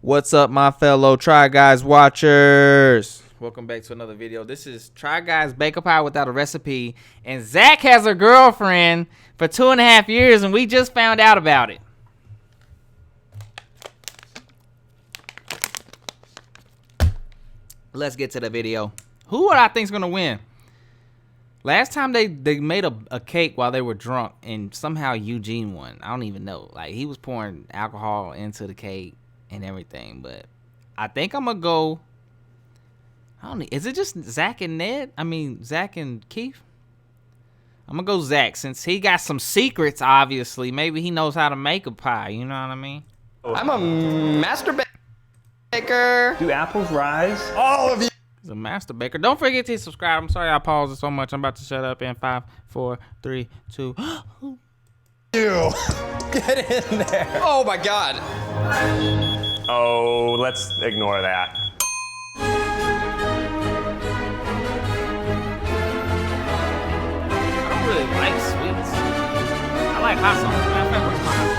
What's up, my fellow Try Guys watchers? Welcome back to another video. This is Try Guys Bake a Pie Without a Recipe, and Zach has a girlfriend for 2.5 years, and we just found out about it. Let's get to the video. Who would I think is gonna win? Last time they made a cake while they were drunk, and somehow Eugene won. I don't even know. Like, he was pouring alcohol into the cake and everything, but I think I'm gonna go. I don't know. Is it just Zach and Ned? I mean, Zach and Keith? I'm gonna go Zach since he got some secrets, obviously. Maybe he knows how to make a pie, you know what I mean? I'm a master baker. Do apples rise? All of you. He's a master baker. Don't forget to subscribe. I'm sorry I paused it so much. I'm about to shut up in 5, 4, 3, 2. You. Get in there. Oh my God. Oh, let's ignore that. I don't really like sweets. I like hot sauce. Where's my hot sauce?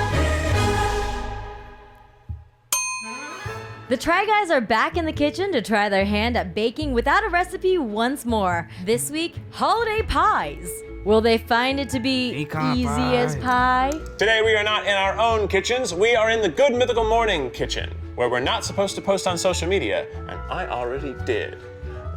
The Try Guys are back in the kitchen to try their hand at baking without a recipe once more. This week, holiday pies. Will they find it to be easy as pie? Today we are not in our own kitchens, we are in the Good Mythical Morning kitchen, where we're not supposed to post on social media, and I already did.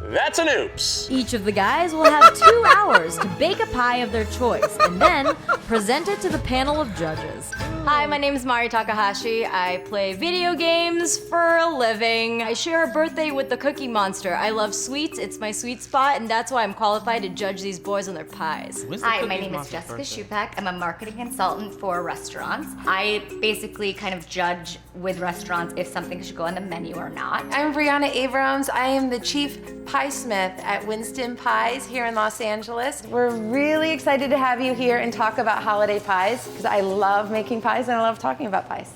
That's an oops. Each of the guys will have 2 hours to bake a pie of their choice and then present it to the panel of judges. Hi, my name is Mari Takahashi. I play video games for a living. I share a birthday with the Cookie Monster. I love sweets, it's my sweet spot, and that's why I'm qualified to judge these boys on their pies. Hi, my name is Jessica Shupak. I'm a marketing consultant for restaurants. I basically kind of judge with restaurants if something should go on the menu or not. I'm Brianna Abrams. I am the Chief Pie Smith at Winston Pies here in Los Angeles. We're really excited to have you here and talk about holiday pies because I love making pies and I love talking about pies.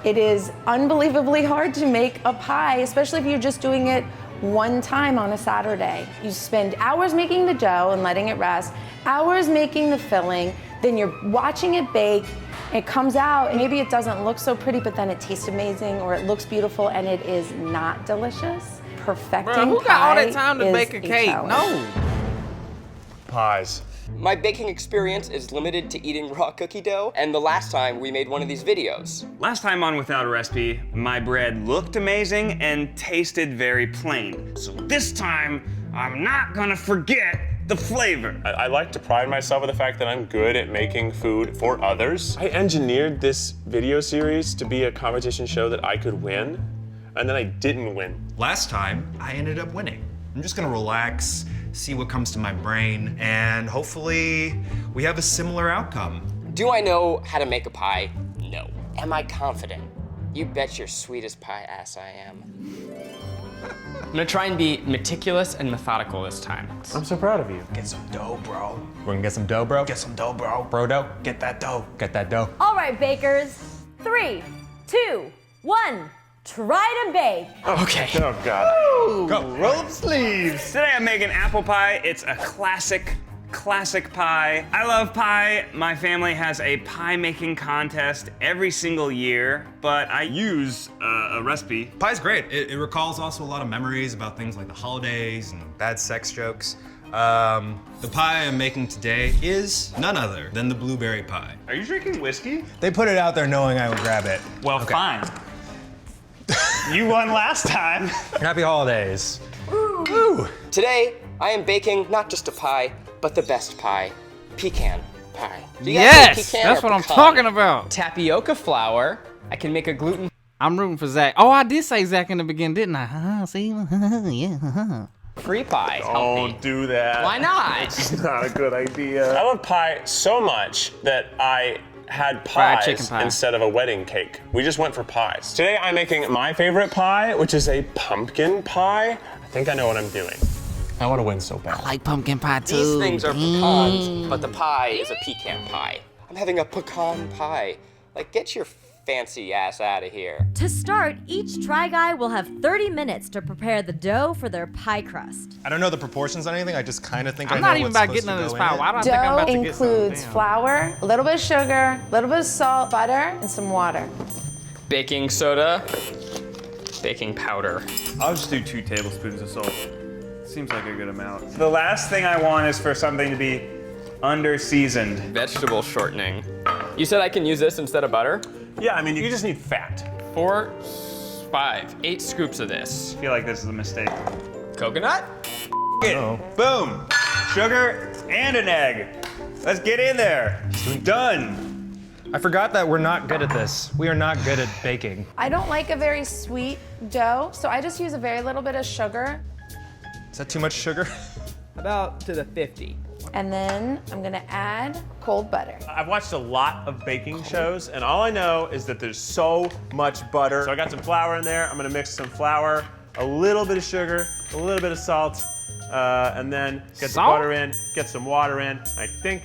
It is unbelievably hard to make a pie, especially if you're just doing it one time on a Saturday. You spend hours making the dough and letting it rest, hours making the filling, then you're watching it bake. It comes out, and maybe it doesn't look so pretty, but then it tastes amazing, or it looks beautiful, and it is not delicious. Perfecting Bro, who got all that time to is bake a cake? challenge. No. Pies. My baking experience is limited to eating raw cookie dough, and the last time we made one of these videos. Last time on Without a Recipe, my bread looked amazing and tasted very plain. So this time, I'm not gonna forget the flavor. I like to pride myself with the fact that I'm good at making food for others. I engineered this video series to be a competition show that I could win, and then I didn't win. Last time, I ended up winning. I'm just gonna relax, see what comes to my brain, and hopefully we have a similar outcome. Do I know how to make a pie? No. Am I confident? You bet your sweetest pie ass I am. I'm gonna try and be meticulous and methodical this time. I'm so proud of you. Get some dough, bro. We're gonna get some dough, bro? Get some dough, bro. Bro dough? Get that dough. Get that dough. All right, bakers. 3, 2, 1. Try to bake. Okay. Oh God. Go. Roll up sleeves. Today I'm making apple pie. It's a classic pie. I love pie. My family has a pie making contest every single year, but I use a recipe. Pie's great. It recalls also a lot of memories about things like the holidays and bad sex jokes. The pie I'm making today is none other than the blueberry pie. Are you drinking whiskey? They put it out there knowing I would grab it. Well, fine. You won last time. Happy holidays. Woo. Today, I am baking not just a pie, but the best pie, pecan pie. Do you guys Yes, like pecan that's or what I'm pecan? talking about. Tapioca flour. I can make a gluten. I'm rooting for Zach. Oh, I did say Zach in the beginning, didn't I? See? Yeah. Free pie. It's healthy. Don't do that. Why not? It's not a good idea. I love pie so much that I had Fried pies chicken pie. instead of a wedding cake. We just went for pies. Today I'm making my favorite pie, which is a pumpkin pie. I think I know what I'm doing. I want to win so bad. I like pumpkin pie too. These things are pecans, but the pie is a pecan pie. I'm having a pecan pie. Like, get your fancy ass out of here. To start, each Try Guy will have 30 minutes to prepare the dough for their pie crust. I don't know the proportions on anything. I just kind of think I I'm know not even what's about supposed getting to into this go in pie. it. Why do I think I'm Dough about to get some? includes Damn. flour, a little bit of sugar, a little bit of salt, butter, and some water. Baking soda. baking powder. I'll just do 2 tablespoons of salt. Seems like a good amount. The last thing I want is for something to be under-seasoned. Vegetable shortening. You said I can use this instead of butter? Yeah, I mean, you just need fat. 4, 5, 8 scoops of this. I feel like this is a mistake. Coconut? Boom! Sugar and an egg. Let's get in there. Done. I forgot that we're not good at this. We are not good at baking. I don't like a very sweet dough, so I just use a very little bit of sugar. Is that too much sugar? About to the 50. And then I'm gonna add cold butter. I've watched a lot of baking shows, and all I know is that there's so much butter. So I got some flour in there. I'm gonna mix some flour, a little bit of sugar, a little bit of salt, and then get the butter in, get some water in. I think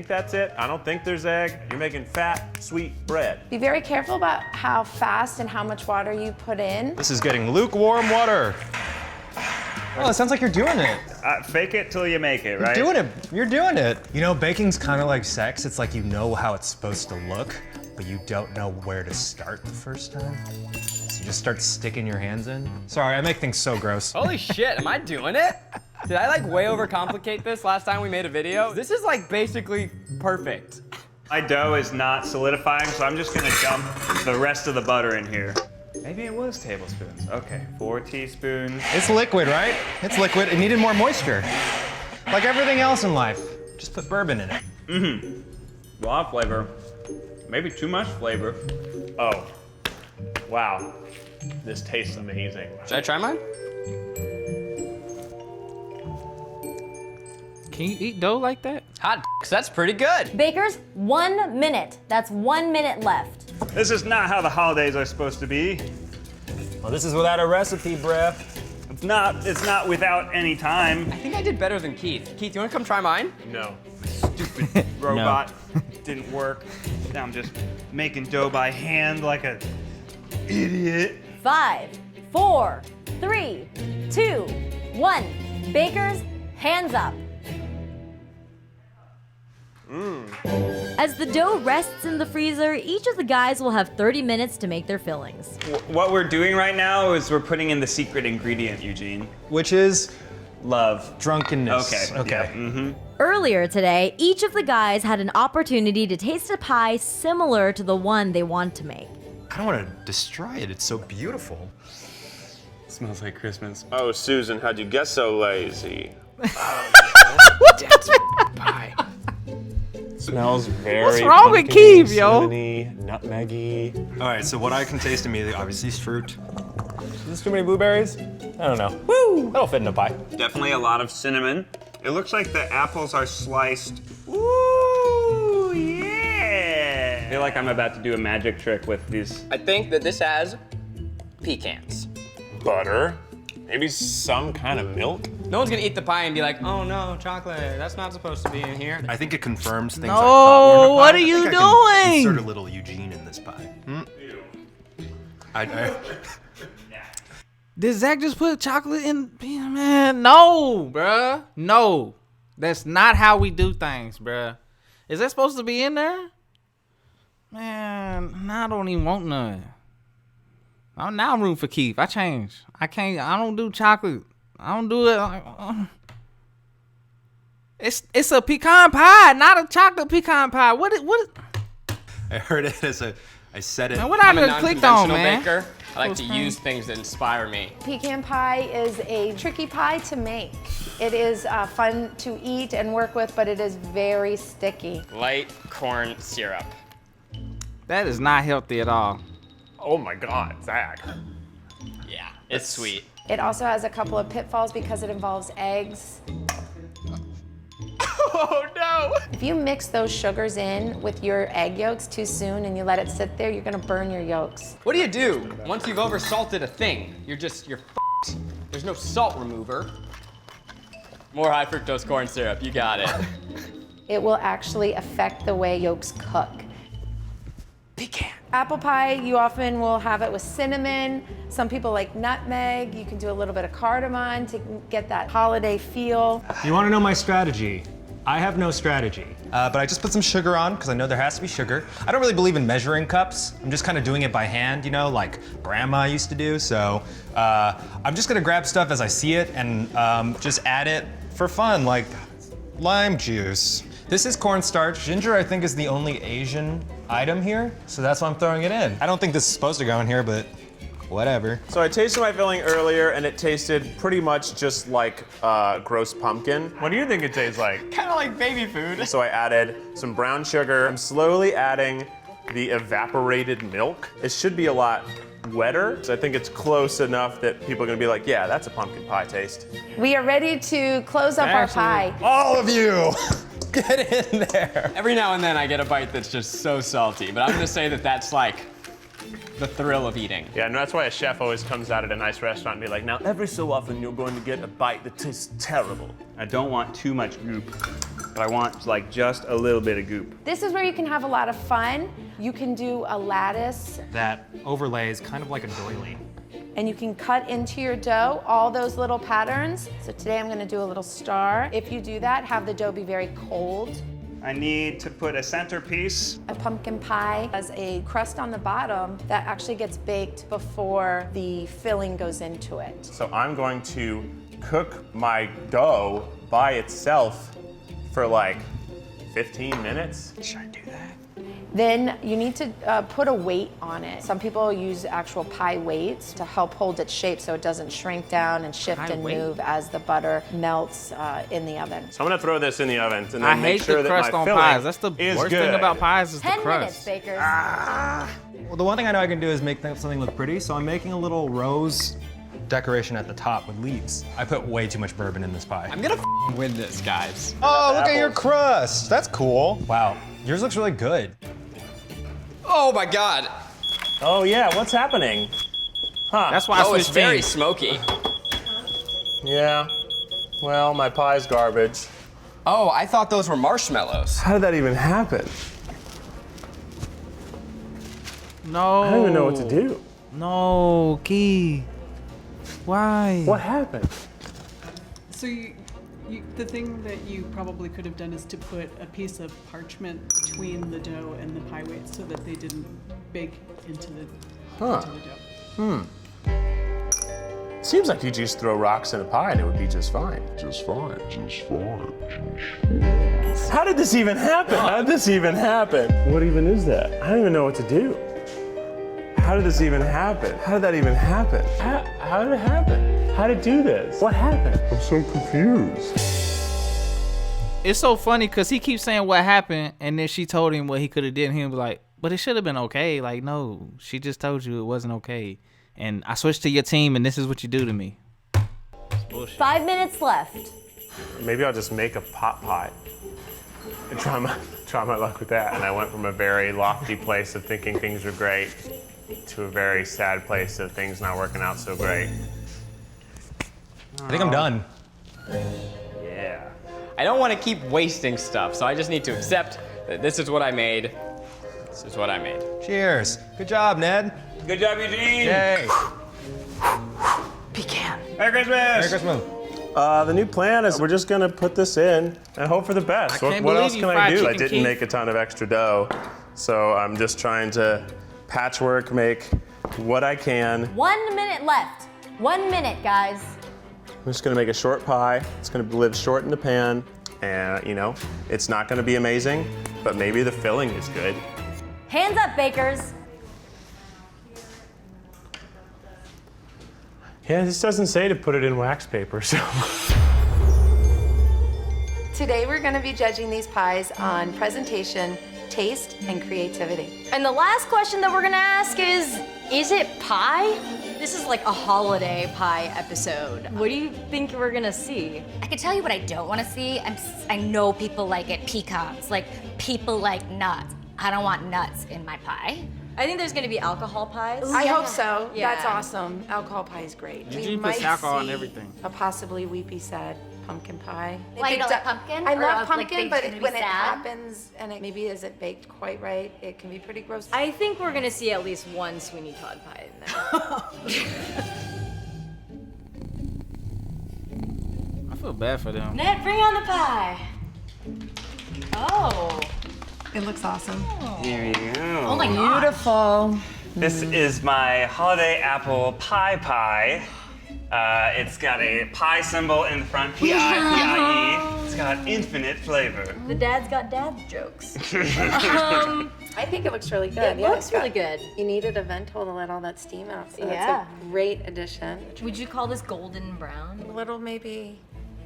that's it. I don't think there's egg. You're making fat, sweet bread. Be very careful about how fast and how much water you put in. This is getting lukewarm water. Oh, it sounds like you're doing it. Fake it till you make it, right? You're doing it. You're doing it. You know, baking's kind of like sex. It's like you know how it's supposed to look, but you don't know where to start the first time. So you just start sticking your hands in. Sorry, I make things so gross. Holy shit, am I doing it? Did I like way overcomplicate this last time we made a video? This is like basically perfect. My dough is not solidifying, so I'm just gonna dump the rest of the butter in here. Maybe it was tablespoons. Okay, 4 teaspoons. It's liquid, right? It's liquid. It needed more moisture. Like everything else in life. Just put bourbon in it. A lot of flavor. Maybe too much flavor. Oh, wow. This tastes amazing. Should I try mine? Can you eat dough like that? Hot that's pretty good. Bakers, 1 minute. That's 1 minute left. This is not how the holidays are supposed to be. Well, this is without a recipe, bruh. It's not without any time. I think I did better than Keith. Keith, you wanna come try mine? No. Stupid robot. Didn't work. Now I'm just making dough by hand like a idiot. 5, 4, 3, 2, 1. Bakers, hands up. As the dough rests in the freezer, each of the guys will have 30 minutes to make their fillings. What we're doing right now is we're putting in the secret ingredient, Eugene. Which is Love. drunkenness. Okay. Okay. Yeah, Earlier today, each of the guys had an opportunity to taste a pie similar to the one they want to make. I don't want to destroy it. It's so beautiful. Smells like Christmas. Oh, Susan, how'd you get so lazy? Pie. Smells very What's wrong with pumpkin-y, Keith, yo? cinnamony, nutmeggy. All right, so what I can taste immediately, obviously, is fruit. Is this too many blueberries? I don't know. Woo! That'll fit in a pie. Definitely a lot of cinnamon. It looks like the apples are sliced. Ooh, yeah! I feel like I'm about to do a magic trick with these. I think that this has pecans. Butter. Maybe some kind of milk. No one's gonna eat the pie and be like, oh no, chocolate, that's not supposed to be in here. I think it confirms things No, I thought were in a pie. what are I you think I can doing? insert a little Eugene in this pie. Did Zach just put chocolate in? Man, no, bruh. No. That's not how we do things, bruh. Is that supposed to be in there? Man, I don't even want none. Now I'm rooting for Keith. I changed. I don't do chocolate. I don't do it. It's a pecan pie, not a chocolate pecan pie. What? I heard it as I said it. Man, what I I'm a just clicked on, non-conventional man? baker. I like Those to things. use things that inspire me. Pecan pie is a tricky pie to make. It is fun to eat and work with, but it is very sticky. Light corn syrup. That is not healthy at all. Oh my God, Zach. Yeah, it's sweet. It also has a couple of pitfalls because it involves eggs. Oh no! If you mix those sugars in with your egg yolks too soon and you let it sit there, you're gonna burn your yolks. What do you do once you've over-salted a thing? You're f***ed. There's no salt remover. More high fructose corn syrup, you got it. It will actually affect the way yolks cook. Pecan. Apple pie, you often will have it with cinnamon. Some people like nutmeg. You can do a little bit of cardamom to get that holiday feel. You want to know my strategy? I have no strategy, but I just put some sugar on because I know there has to be sugar. I don't really believe in measuring cups. I'm just kind of doing it by hand, you know, like grandma used to do. So I'm just gonna grab stuff as I see it and just add it for fun, like lime juice. This is cornstarch. Ginger, I think, is the only Asian item here, so that's why I'm throwing it in. I don't think this is supposed to go in here, but whatever. So I tasted my filling earlier, and it tasted pretty much just like gross pumpkin. What do you think it tastes like? Kind of like baby food. So I added some brown sugar. I'm slowly adding the evaporated milk. It should be a lot wetter. So I think it's close enough that people are gonna be like, yeah, that's a pumpkin pie taste. We are ready to close up our pie. All of you, get in there. Every now and then I get a bite that's just so salty, but I'm gonna say that that's like the thrill of eating. Yeah, and that's why a chef always comes out at a nice restaurant and be like, now every so often you're going to get a bite that tastes terrible. I don't want too much goop, but I want like just a little bit of goop. This is where you can have a lot of fun. You can do a lattice, That overlay is kind of like a doily. and you can cut into your dough all those little patterns. So today I'm gonna do a little star. If you do that, have the dough be very cold. I need to put a centerpiece. A pumpkin pie has a crust on the bottom that actually gets baked before the filling goes into it. So I'm going to cook my dough by itself for like 15 minutes. Should I do that? Then you need to put a weight on it. Some people use actual pie weights to help hold its shape so it doesn't shrink down and shift Pie and weight? move as the butter melts in the oven. So I'm gonna throw this in the oven and then I make hate sure the that crust my on filling pies. That's the is worst good. thing about pies is the 10 crust. minutes, bakers. Well, the one thing I know I can do is make something look pretty, so I'm making a little rose decoration at the top with leaves. I put way too much bourbon in this pie. I'm gonna win this, guys. Oh, look at your apples. crust. That's cool. Wow, yours looks really good. Oh my God. Oh yeah, what's happening? Huh. That's why I Oh, it's switched very teams. smoky. Yeah. Well, my pie's garbage. Oh, I thought those were marshmallows. How did that even happen? No. I don't even know what to do. No, Key. Why? What happened? So the thing that you probably could have done is to put a piece of parchment between the dough and the pie weight so that they didn't bake into the dough. Seems like you just throw rocks in a pie and it would be just fine. How did this even happen? How did this even happen? What even is that? I don't even know what to do. How did this even happen? How did that even happen? How did it happen? How did it do this? What happened? I'm so confused. It's so funny because he keeps saying what happened, and then she told him what he could have did, and he was like, but it should have been okay. Like, no, she just told you it wasn't okay. And I switched to your team, and this is what you do to me. It's bullshit. 5 minutes left. Maybe I'll just make a pot pie and try my luck with that. And I went from a very lofty place of thinking things were great to a very sad place of things not working out so great. I think I'm done. Yeah. I don't want to keep wasting stuff, so I just need to accept that this is what I made. This is what I made. Cheers. Good job, Ned. Good job, Eugene. Yay. Pecan. Merry Christmas. Merry Christmas. The new plan is we're just gonna put this in and hope for the best. I can't What believe else you can I fried do? I chicken, didn't Keith. make a ton of extra dough, so I'm just trying to patchwork make what I can. 1 minute left. 1 minute, guys. I'm just gonna make a short pie. It's gonna live short in the pan, and you know, it's not gonna be amazing, but maybe the filling is good. Hands up, bakers. Yeah, this doesn't say to put it in wax paper, so. Today we're gonna be judging these pies on presentation, taste, and creativity. And the last question that we're gonna ask is it pie? This is like a holiday pie episode. What do you think we're gonna see? I can tell you what I don't want to see. I know people like it pecans, like people like nuts. I don't want nuts in my pie. I think there's gonna be alcohol pies. I hope so. Yeah. That's awesome. Alcohol pie is great. Eugene puts alcohol in everything. A possibly weepy sad pumpkin pie. Why, you If don't it like do- pumpkin? I Or love like pumpkin, baked but gonna be when it sad? happens and it maybe isn't baked quite right, it can be pretty gross. I think we're gonna see at least one Sweeney Todd pie in there. I feel bad for them. Ned, bring on the pie. Oh. It looks awesome. Here you go. Oh my god. Beautiful. This is my holiday apple pie. It's got a pie symbol in the front, P-I-P-I-E. It's got infinite flavor. The dad's got dad jokes. I think it looks really good. It looks really good. You needed a vento to let all that steam out, so Yeah. that's a great addition. Would you call this golden brown? A little maybe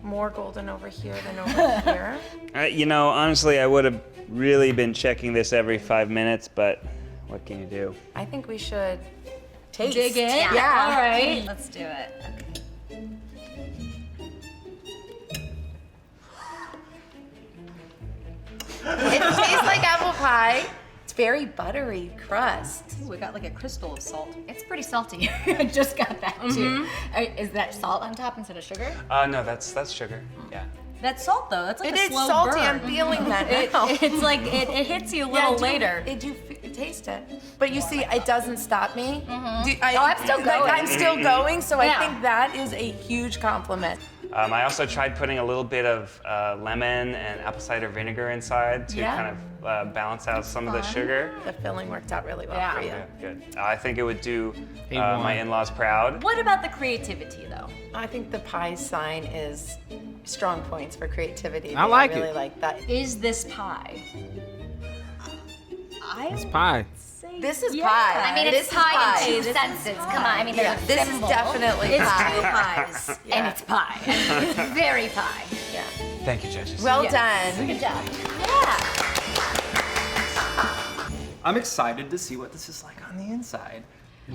more golden over here than over here. You know, honestly, I would have really been checking this every 5 minutes, but what can you do? I think we should taste. Dig in? Yeah. All right. Let's do it. It tastes like apple pie. It's very buttery crust. Ooh, we got like a crystal of salt. It's pretty salty. I just got that too. Is that salt on top instead of sugar? No, that's sugar. Yeah. That's salt though. That's like It a is slow salty. burn. I'm feeling that now. It's like it hits you a little later. Taste it. But you see, it doesn't stop me. I'm still going. I'm still going, so Yeah. I think that is a huge compliment. I also tried putting a little bit of lemon and apple cider vinegar inside to Yeah. kind of balance out some of the sugar. The filling worked out really well for you. Good. I think it would do A1. my in-laws proud. What about the creativity though? I think the pie sign is strong points for creativity. I like really it. like that. Is this pie? It's pie. This is Yeah. pie. I mean, This it's is pie in two senses. Come on, I mean, Yeah, there's a this is symbol, definitely It's pie. two pies. and it's pie. It's very pie. Yeah. Thank you, judges. Well Yes. done. Good job. I'm excited to see what this is like on the inside.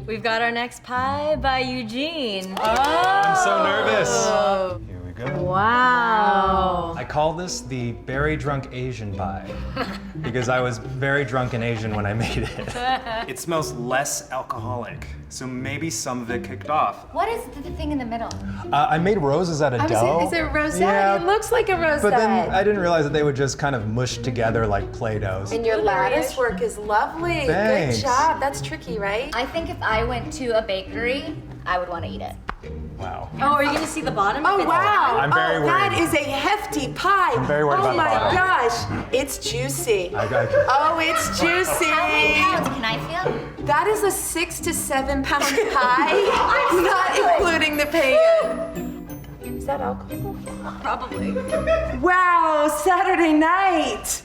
We've got our next pie by Eugene. I'm so nervous. Here we go. Wow. I call this the berry drunk Asian pie because I was very drunk and Asian when I made it. It smells less alcoholic, so maybe some of it kicked off. What is the thing in the middle? I made roses out of dough. Is it rosette? Yeah, It looks like a rosette. but then I didn't realize that they would just kind of mush together like Play-Dohs. And your lattice work is lovely. Thanks. Good job. That's tricky, right? I think if I went to a bakery, I would want to eat it. Wow. Oh, are you gonna see the bottom? Oh, If it's wow. I'm very That worried. is a hefty pie. I'm very worried oh about the bottom. my gosh. It's juicy. Oh, it's juicy. How many pounds can I feel? That is a 6 to 7 pound pie, not including the pan. Is that alcohol? Probably. Wow, Saturday night.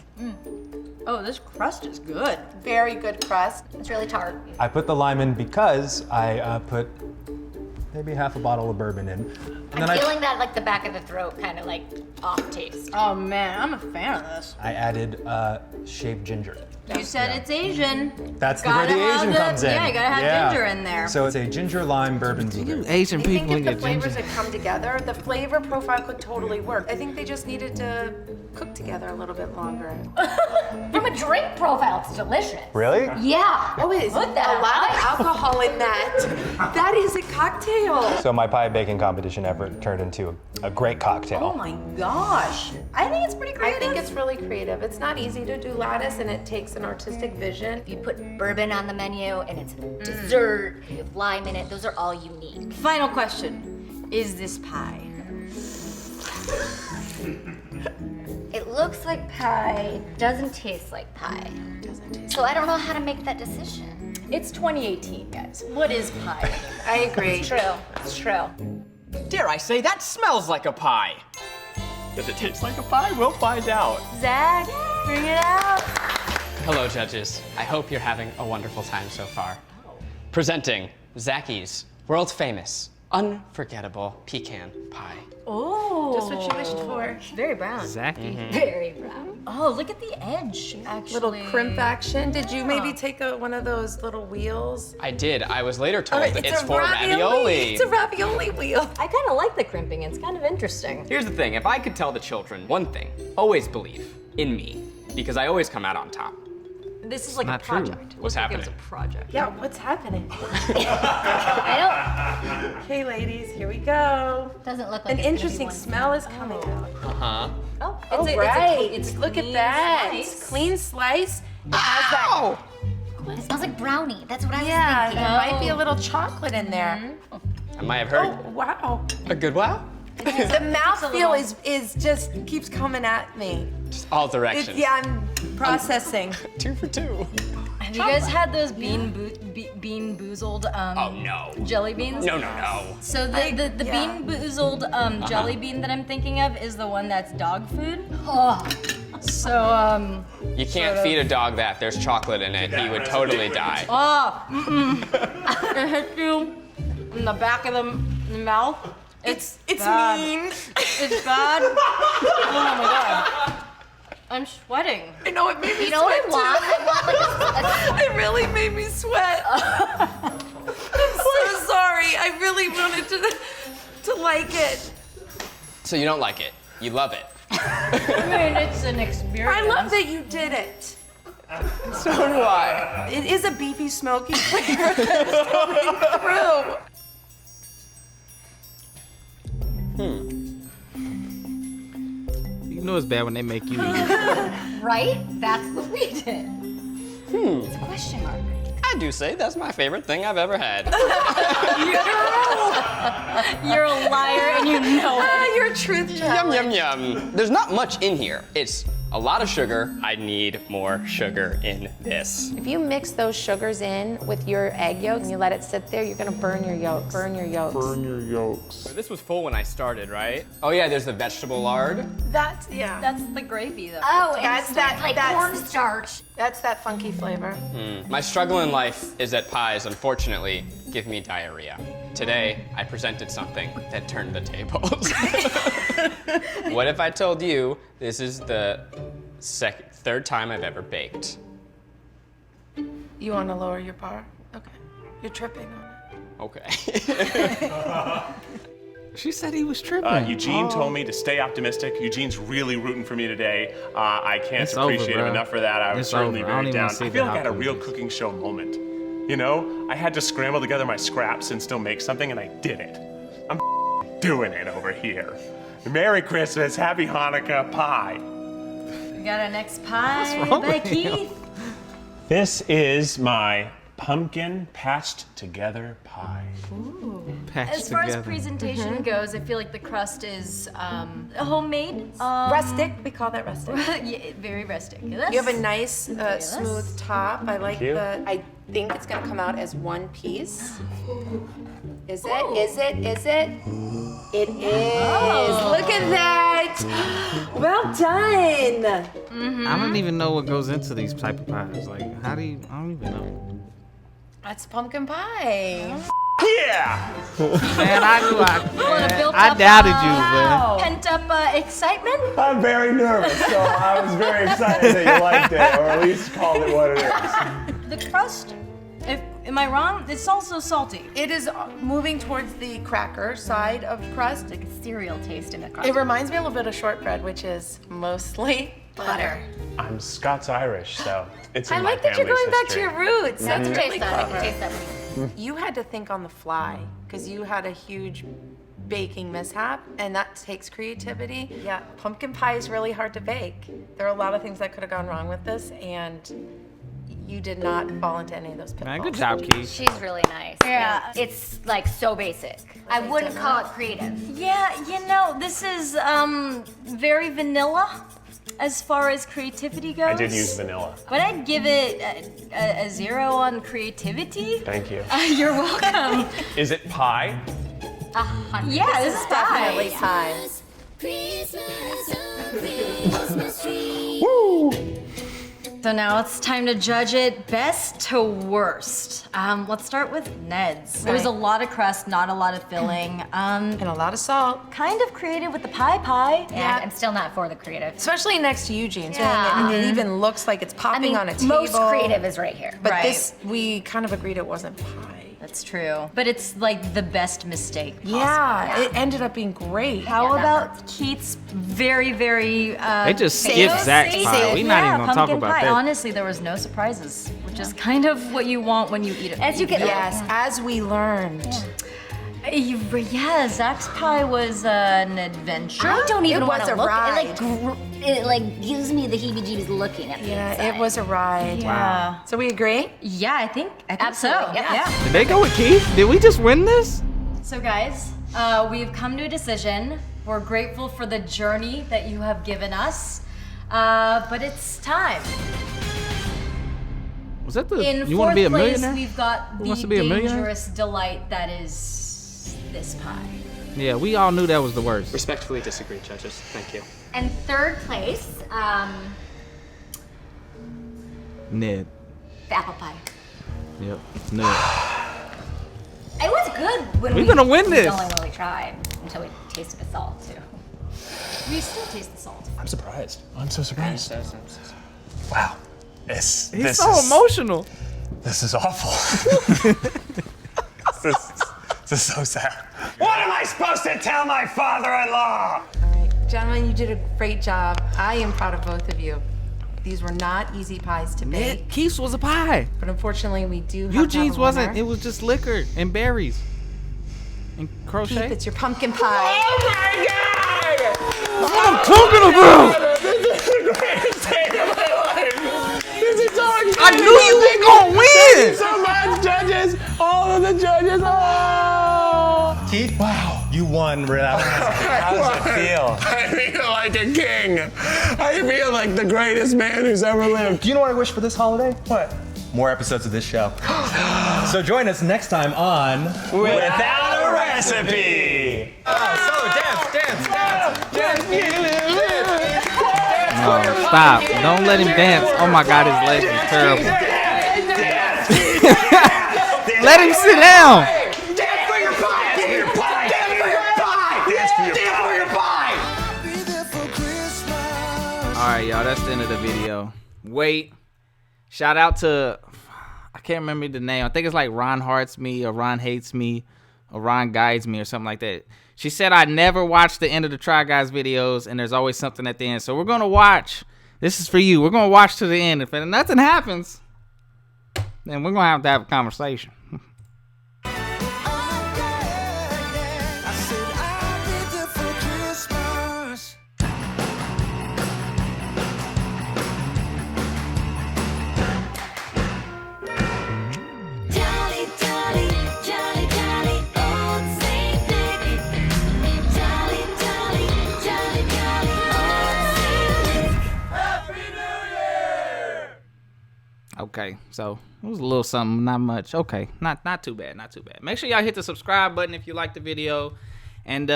Oh, this crust is good. Very good crust. It's really tart. I put the lime in because I put maybe half a bottle of bourbon in. And then I'm feeling that like the back of the throat kind of like off taste. Oh man, I'm a fan of this. I added shaved ginger. You said it's Asian. That's where Gotta the have Asian the- comes in. yeah, you gotta have ginger in there. So it's a ginger lime bourbon blueberry. Asian I think people if and the get flavors ginger. had come together, the flavor profile could totally work. I think they just needed to cook together a little bit longer. From a drink profile, it's delicious. Really? Yeah. Oh, it's a Look lot that. of alcohol in that. That is a cocktail. So my pie baking competition effort turned into a great cocktail. Oh my gosh. I think it's pretty I creative. think it's really creative. It's not easy to do lattice, and it takes an artistic vision. You put bourbon on the menu and it's dessert, you have lime in it, those are all you need. Final question. Is this pie? It looks like pie, doesn't taste like pie. So I don't know how to make that decision. It's 2018, guys. What is pie? I agree. It's true, it's true. Dare I say, that smells like a pie. Does it taste like a pie? We'll find out. Zach, bring it out. Hello, judges. I hope you're having a wonderful time so far. Presenting Zacky's world famous, unforgettable pecan pie. Oh. Just what you wished for. Very brown. Zachy. Very brown. Oh, look at the edge, actually. Little crimp action. Did you maybe take one of those little wheels? I did. I was later told Oh, it's a for ravioli. It's a ravioli wheel. I kind of like the crimping. It's kind of interesting. Here's the thing, if I could tell the children one thing, always believe in me, because I always come out on top. This is like not a true. project. What's Looks like happening? It's a project. Yeah, what's happening? I Okay, ladies, here we go. don't, doesn't look like An it's gonna be interesting one. smell is coming out. Uh-huh. Oh, Oh, it's right. It's Look at clean that. slice. Clean slice. It has that. It smells like brownie, that's what I was Yeah, thinking. there might be a little chocolate in there. I might have heard Oh, wow. a good wow. It The mouthfeel is just keeps coming at me. Just all directions. Yeah, I'm processing. 2 for 2. Have you guys had those bean boozled Oh no. jelly beans? No. So the bean boozled jelly bean that I'm thinking of is the one that's dog food. Oh. So You can't feed a dog that. There's chocolate in it. He would totally die. It hits you in the back of the mouth. It's bad. mean. It's bad. Oh my god. I'm sweating. I know it made me You know what I sweat want? too. I want like It really made me sweat. I'm so sorry. I really wanted to like it. So you don't like it. You love it. I mean, it's an experience. I love that you did it. So do I. It is a beefy, smoky flavor that's coming through. You know it's bad when they make you eat. right? That's what we did. It's a question mark. I do say that's my favorite thing I've ever had. You're a liar and you know it. You're a truth Yum, teller. yum, yum. There's not much in here. It's a lot of sugar. I need more sugar in this. If you mix those sugars in with your egg yolks and you let it sit there, you're gonna burn your yolks. Burn your yolks. This was full when I started, right? Oh yeah, there's the vegetable lard. That's That's the gravy though. Oh, That's it's that- like that's- cornstarch. That's that funky flavor. My struggle in life is that pies, unfortunately, give me diarrhea. Today, I presented something that turned the tables. What if I told you this is the third time I've ever baked? You wanna lower your bar? Okay. You're tripping on it. Okay. She said he was tripping. Eugene told me to stay optimistic. Eugene's really rooting for me today. I can't It's over, appreciate him bro. enough for that. I was It's certainly over. I don't very even down. see I the feel like I had a outcome. real cooking show moment. You know, I had to scramble together my scraps and still make something, and I did it. I'm doing it over here. Merry Christmas, Happy Hanukkah, pie. We got our next pie wrong by with you? Keith. This is my pumpkin patched together pie. Patched As far as together. presentation goes, I feel like the crust is homemade. Rustic, we call that rustic. Yeah, very rustic. You have a nice, smooth top. I like you. I think it's gonna come out as one piece. Is it? Is it? Is it? It is. Look at that. Well done. I don't even know what goes into these type of pies. Like, how do you? I don't even know. That's pumpkin pie. Yeah! Man, I knew built I up, doubted you, man. Pent up excitement. I'm very nervous, so I was very excited that you liked it, or at least called it what it is. The crust, am I wrong? It's also salty. It is moving towards the cracker side of crust. Like a cereal taste in the crust. It reminds me a little bit of shortbread, which is mostly butter. I'm Scots-Irish, so it's in I my like that you're family's going back to history. your roots. I can That's taste really that. I can clever. taste that. You had to think on the fly because you had a huge baking mishap, and that takes creativity. Yeah, pumpkin pie is really hard to bake. There are a lot of things that could have gone wrong with this, and you did not fall into any of those pitfalls. Man, good job, Keith. She's really nice. Yeah. It's like so basic. I wouldn't call it creative. Yeah, you know, this is very vanilla as far as creativity goes. I did use vanilla. But I'd give it a 0 on creativity. Thank you. You're welcome. Is it pie? Yeah, this is Definitely pie. pie. So now it's time to judge it best to worst. Let's start with Ned's. There was a lot of crust, not a lot of filling. And a lot of salt. Kind of creative with the pie. Yeah, I'm still not for the creative. Especially next to Eugene's. Yeah. It even looks like it's I popping mean, on a table. most creative is right here. But Right. this, we kind of agreed it wasn't pie. That's true. But it's like the best mistake possible. Yeah, it ended up being great. How that about Keith's very They just skipped Zach's pie. We're not even gonna talk pumpkin about pie. that. Honestly, there was no surprises, which is kind of what you want when you eat it. As you get Yes, as we learned. Yeah, Zach's pie was an adventure. I don't even It want was to a look. ride. It like gives me the heebie-jeebies looking at the Yeah, inside. it was a ride. Yeah. So we agree? Yeah, I think Absolutely, so. yeah. Did they go with Keith? Did we just win this? So guys, we've come to a decision. We're grateful for the journey that you have given us. But it's time. Was that the? In You want to be a fourth place, millionaire? we've got Who the wants to be a millionaire? dangerous delight that is this pie. Yeah, we all knew that was the worst. Respectfully disagree, judges. Thank you. And third place, Ned. the apple pie. Yep. Ned. It was good when We're gonna win this. We only really tried until we tasted the salt too. We still taste the salt. I'm surprised. I'm so surprised. Wow. He's This so is, emotional. This is awful. this is so sad. What am I supposed to tell my father-in-law? All right, gentlemen, you did a great job. I am proud of both of you. These were not easy pies to bake, Ned, Keith's was a pie. but unfortunately, we do have Eugene's to have a wasn't. winner. It was just liquor and berries and crochet. Keith, it's your pumpkin pie. Oh my God! That's what I'm talking about. This is the greatest day of my life. This is so exciting. I knew you were gonna win. Thank you so much, judges. All of the judges. Oh! Keith, wow, you won. How does it feel? I feel like a king. I feel like the greatest man who's ever lived. Do you know what I wish for this holiday? What? More episodes of this show. So join us next time on Without a Recipe. No, stop. Don't let him dance. Oh my God, his legs are terrible. Let him sit down. Dance for your pie. Dance for your pie. Dance for your pie. Dance for your pie. All right, y'all. That's the end of the video. Wait. Shout out to, I can't remember the name. I think it's like Ron Hearts Me or Ron Hates Me or Ron Guides Me or something like that. She said I never watch the end of the Try Guys videos and there's always something at the end. So we're going to watch. This is for you. We're going to watch to the end. If nothing happens, then we're going to have a conversation. Okay, so it was a little something, not much. Okay, not too bad, not too bad. Make sure y'all hit the subscribe button if you like the video, and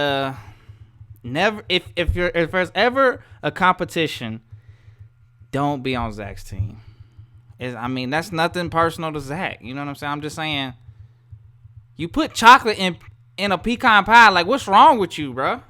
never if there's ever a competition, don't be on Zach's team. I mean, that's nothing personal to Zach. You know what I'm saying? I'm just saying, you put chocolate in a pecan pie. Like, what's wrong with you, bro?